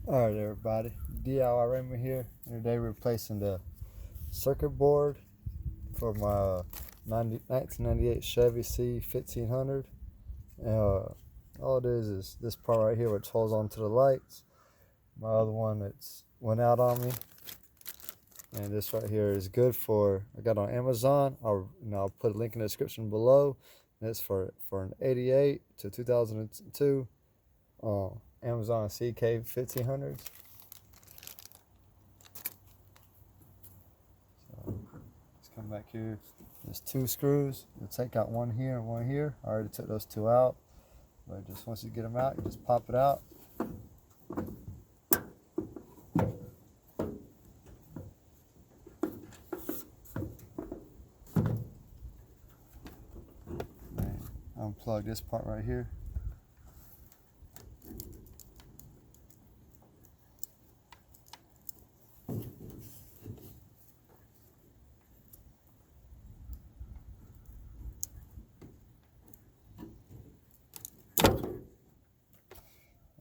Alright everybody, DIY Raymond here, and today we're replacing the circuit board for my 1998 Chevy C 1500. All it is this part right here which holds onto the lights. My other one that's went out on me, and this right here is good for, I got on Amazon. I'll put a link in the description below. And it's for an 88 to 2002 Amazon CK 1500s. Let's come back here. There's two screws. You'll take out one here and one here. I already took those two out, but just once you get them out, you just pop it out. And unplug this part right here.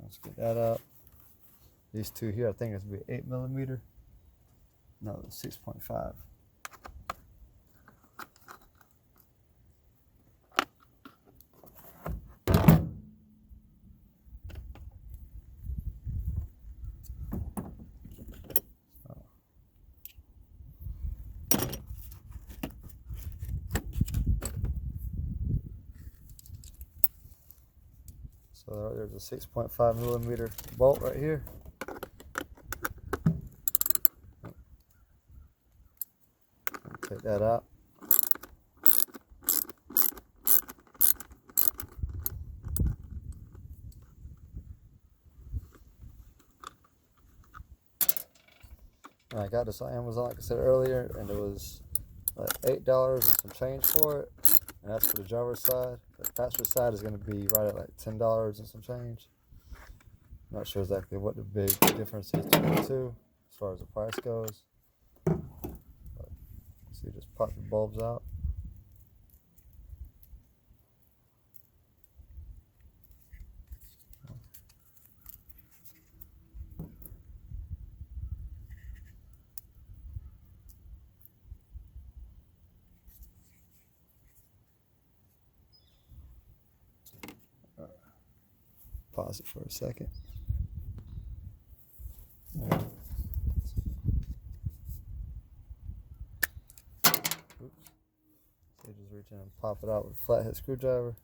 Let's get that out. These two here, I think it's gonna be 8mm. No, 6.5. So there's a 6.5mm bolt right here. Take that out. I got this on Amazon, like I said earlier, and it was like $8 and some change for it. And that's for the driver's side. The passenger side is going to be right at like $10 and some change. Not sure exactly what the big difference is between the two as far as the price goes. But, see, just pop the bulbs out. Pause it for a second. Oops. So just reach in and pop it out with a flathead screwdriver.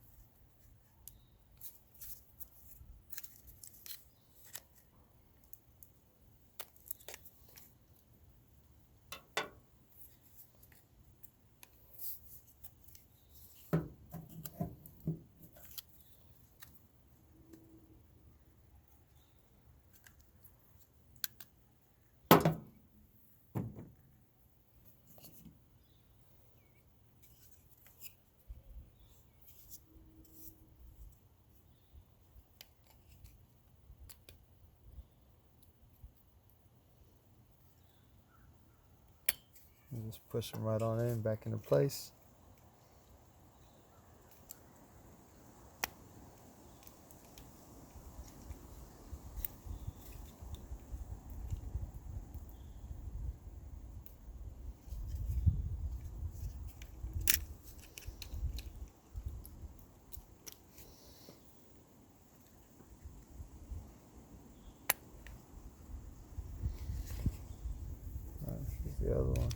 And just push them right on in, back into place. Here's the other one.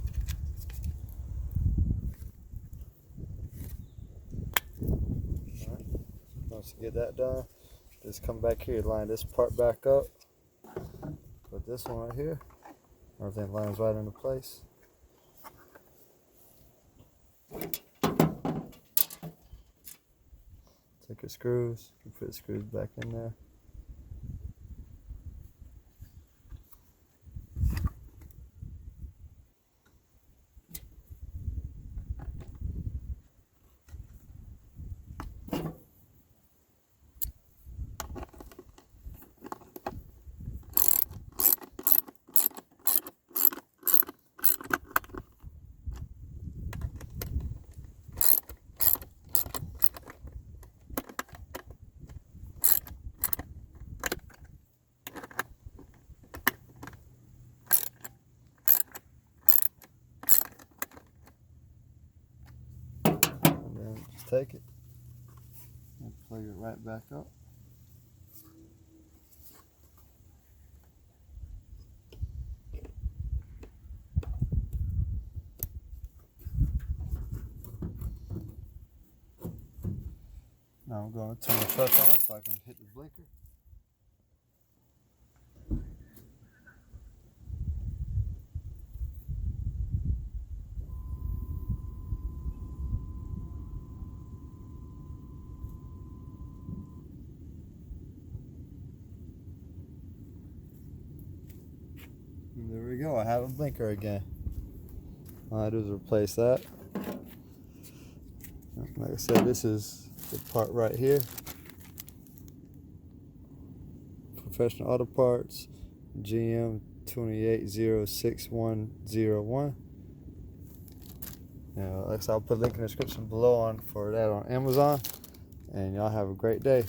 Alright, once you get that done, just come back here, line this part back up. Put this one right here. Everything lines right into place. Take your screws, you put the screws back in there. take it and plug it right back up. Now I'm going to turn the truck on so I can hit the blinker. And there we go, I have a blinker again. All I do is replace that. Like I said, this is the part right here. Professional Auto Parts, GM 28060101. Like I said, I'll put a link in the description below for that on Amazon. And y'all have a great day.